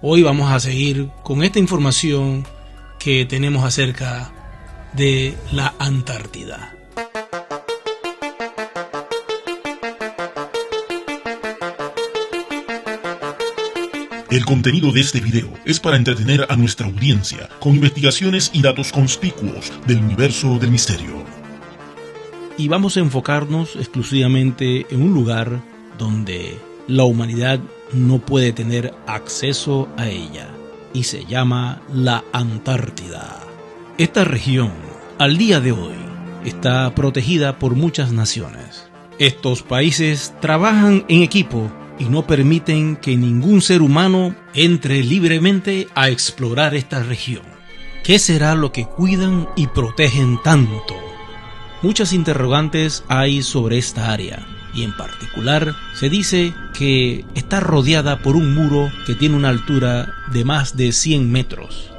Hoy vamos a seguir con esta información que tenemos acerca de la Antártida. El contenido de este video es para entretener a nuestra audiencia con investigaciones y datos conspicuos del universo del misterio. Y vamos a enfocarnos exclusivamente en un lugar donde la humanidad no puede tener acceso a ella, y se llama la Antártida. Esta región, al día de hoy, está protegida por muchas naciones. Estos países trabajan en equipo y no permiten que ningún ser humano entre libremente a explorar esta región. ¿Qué será lo que cuidan y protegen tanto? Muchas interrogantes hay sobre esta área, y en particular se dice que está rodeada por un muro que tiene una altura de más de 100 metros.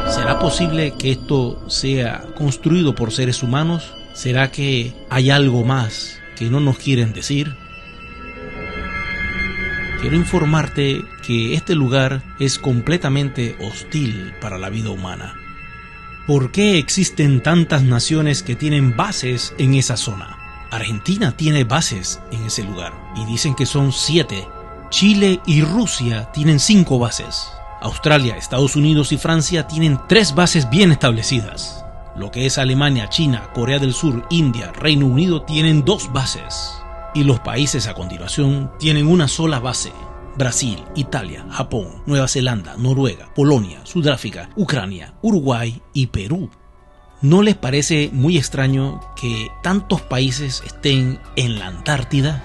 ¿Será posible que esto sea construido por seres humanos? ¿Será que hay algo más que no nos quieren decir? Quiero informarte que este lugar es completamente hostil para la vida humana. ¿Por qué existen tantas naciones que tienen bases en esa zona? Argentina tiene bases en ese lugar y dicen que son 7. Chile y Rusia tienen 5 bases. Australia, Estados Unidos y Francia tienen 3 bases bien establecidas. Lo que es Alemania, China, Corea del Sur, India, Reino Unido tienen 2 bases. Y los países a continuación tienen una sola base: Brasil, Italia, Japón, Nueva Zelanda, Noruega, Polonia, Sudáfrica, Ucrania, Uruguay y Perú. ¿No les parece muy extraño que tantos países estén en la Antártida?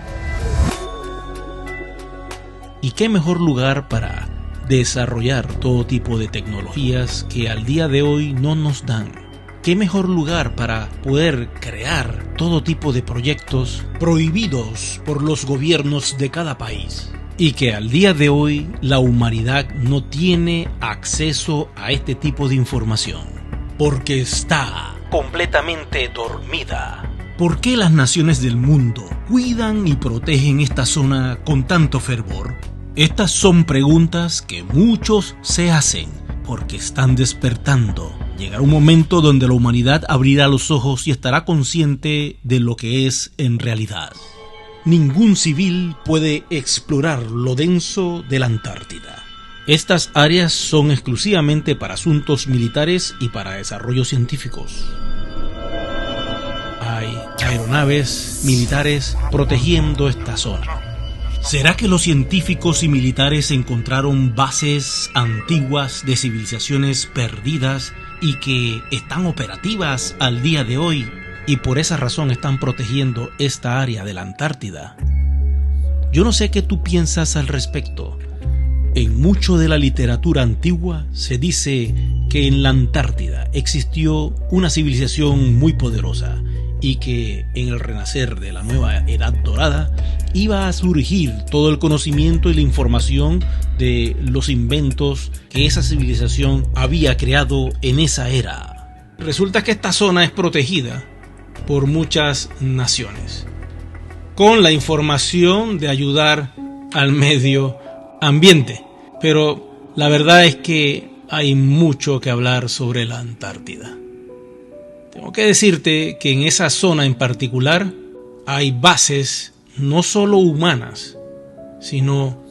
¿Y qué mejor lugar para desarrollar todo tipo de tecnologías que al día de hoy no nos dan? ¿Qué mejor lugar para poder crear todo tipo de proyectos prohibidos por los gobiernos de cada país? Y que al día de hoy la humanidad no tiene acceso a este tipo de información, porque está completamente dormida. ¿Por qué las naciones del mundo cuidan y protegen esta zona con tanto fervor? Estas son preguntas que muchos se hacen porque están despertando. Llegará un momento donde la humanidad abrirá los ojos y estará consciente de lo que es en realidad. Ningún civil puede explorar lo denso de la Antártida. Estas áreas son exclusivamente para asuntos militares y para desarrollos científicos. Hay aeronaves militares protegiendo esta zona. ¿Será que los científicos y militares encontraron bases antiguas de civilizaciones perdidas y que están operativas al día de hoy y por esa razón están protegiendo esta área de la Antártida? Yo no sé qué tú piensas al respecto. En mucho de la literatura antigua se dice que en la Antártida existió una civilización muy poderosa y que en el renacer de la nueva edad dorada iba a surgir todo el conocimiento y la información de los inventos que esa civilización había creado en esa era. Resulta que esta zona es protegida por muchas naciones, con la información de ayudar al medio ambiente. Pero la verdad es que hay mucho que hablar sobre la Antártida. Tengo que decirte que en esa zona en particular hay bases no solo humanas, sino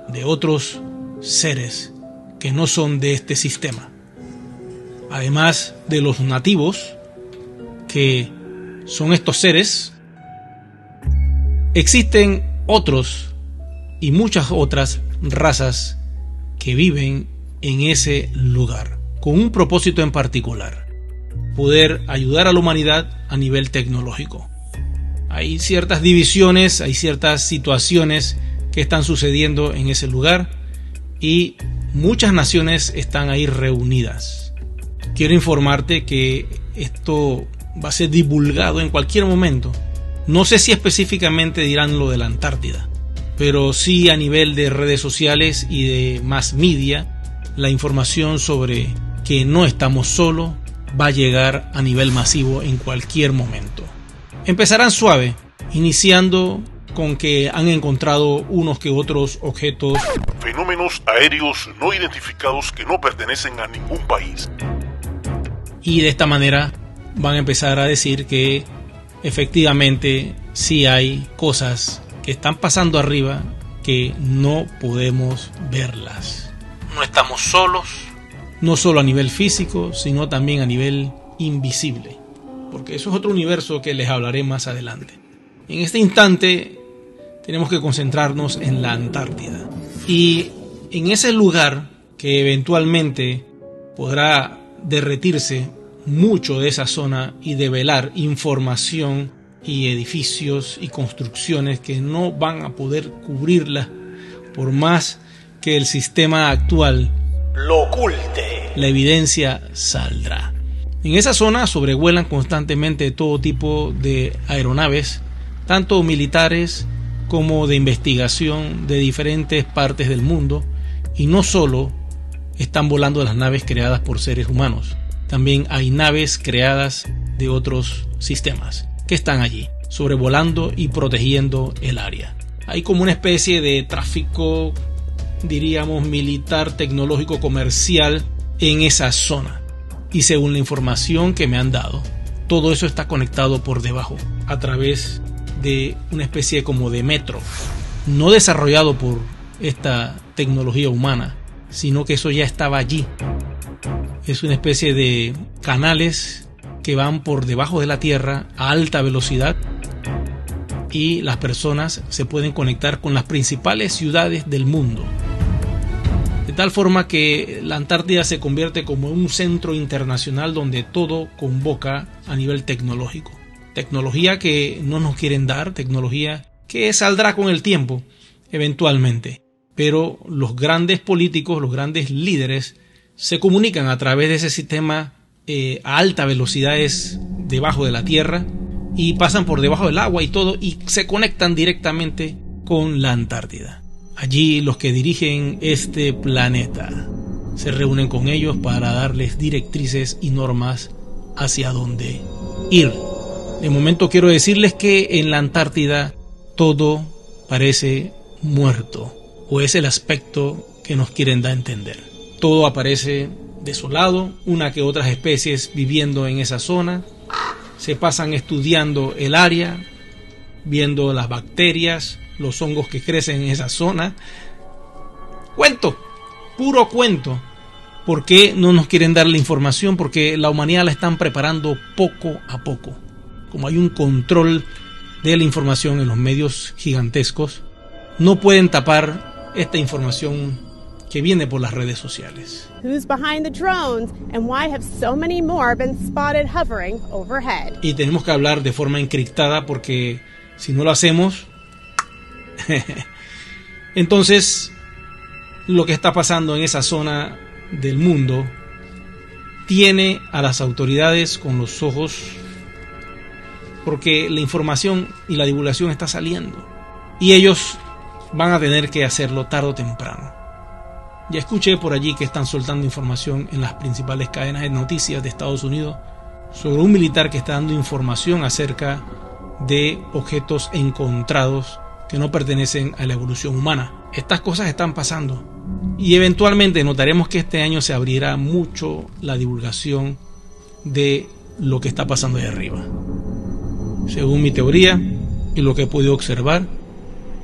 de otros seres que no son de este sistema. Además de los nativos, que son estos seres, existen otros y muchas otras razas que viven en ese lugar, con un propósito en particular: poder ayudar a la humanidad a nivel tecnológico. Hay ciertas divisiones, hay ciertas situaciones que están sucediendo en ese lugar y muchas naciones están ahí reunidas. Quiero informarte que esto va a ser divulgado en cualquier momento. No sé si específicamente dirán lo de la Antártida, pero sí a nivel de redes sociales y de mass media, la información sobre que no estamos solos va a llegar a nivel masivo en cualquier momento. Empezarán suave, iniciando con que han encontrado unos que otros objetos. Fenómenos aéreos no identificados que no pertenecen a ningún país. Y de esta manera van a empezar a decir que efectivamente sí hay cosas que están pasando arriba que no podemos verlas. No estamos solos, no solo a nivel físico, sino también a nivel invisible, porque eso es otro universo que les hablaré más adelante. En este instante tenemos que concentrarnos en la Antártida, y en ese lugar que eventualmente podrá derretirse mucho de esa zona y develar información y edificios y construcciones que no van a poder cubrirla por más que el sistema actual lo oculte. La evidencia saldrá. En esa zona sobrevuelan constantemente todo tipo de aeronaves, tanto militares como de investigación de diferentes partes del mundo, y no solo están volando las naves creadas por seres humanos, también hay naves creadas de otros sistemas que están allí, sobrevolando y protegiendo el área. Hay como una especie de tráfico, diríamos, militar, tecnológico, comercial en esa zona. Y según la información que me han dado, todo eso está conectado por debajo, a través de una especie como de metro, no desarrollado por esta tecnología humana, sino que eso ya estaba allí. Es una especie de canales que van por debajo de la tierra a alta velocidad, y las personas se pueden conectar con las principales ciudades del mundo, de tal forma que la Antártida se convierte como un centro internacional donde todo convoca a nivel tecnológico. Tecnología que no nos quieren dar, tecnología que saldrá con el tiempo eventualmente, pero los grandes políticos, los grandes líderes se comunican a través de ese sistema a alta velocidades debajo de la tierra, y pasan por debajo del agua y todo, y se conectan directamente con la Antártida. Allí los que dirigen este planeta se reúnen con ellos para darles directrices y normas hacia dónde ir. De momento quiero decirles que en la Antártida todo parece muerto, o es el aspecto que nos quieren dar a entender. Todo aparece desolado, una que otras especies viviendo en esa zona. Se pasan estudiando el área, viendo las bacterias, los hongos que crecen en esa zona. Cuento, puro cuento. ¿Por qué no nos quieren dar la información? Porque la humanidad la están preparando poco a poco. Como hay un control de la información en los medios gigantescos, no pueden tapar esta información que viene por las redes sociales. Who's behind the drones and why have so many more been spotted hovering overhead? Y tenemos que hablar de forma encriptada, porque si no lo hacemos entonces lo que está pasando en esa zona del mundo tiene a las autoridades con los ojos, porque la información y la divulgación está saliendo y ellos van a tener que hacerlo tarde o temprano. Ya escuché por allí que están soltando información en las principales cadenas de noticias de Estados Unidos sobre un militar que está dando información acerca de objetos encontrados que no pertenecen a la evolución humana. Estas cosas están pasando y eventualmente notaremos que este año se abrirá mucho la divulgación de lo que está pasando ahí arriba. Según mi teoría y lo que he podido observar,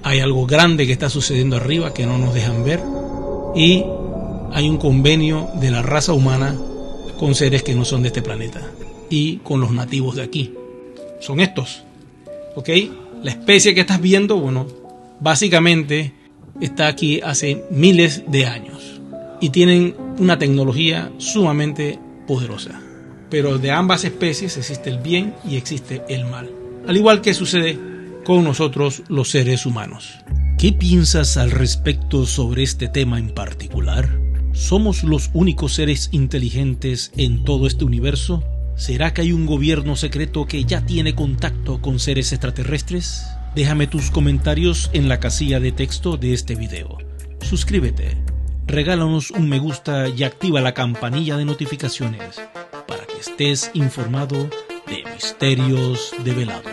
hay algo grande que está sucediendo arriba que no nos dejan ver, y hay un convenio de la raza humana con seres que no son de este planeta y con los nativos de aquí. Son estos, ¿ok? La especie que estás viendo, bueno, básicamente está aquí hace miles de años y tienen una tecnología sumamente poderosa. Pero de ambas especies existe el bien y existe el mal, al igual que sucede con nosotros los seres humanos. ¿Qué piensas al respecto sobre este tema en particular? ¿Somos los únicos seres inteligentes en todo este universo? ¿Será que hay un gobierno secreto que ya tiene contacto con seres extraterrestres? Déjame tus comentarios en la casilla de texto de este video. Suscríbete, regálanos un me gusta y activa la campanilla de notificaciones para que estés informado de misterios develados.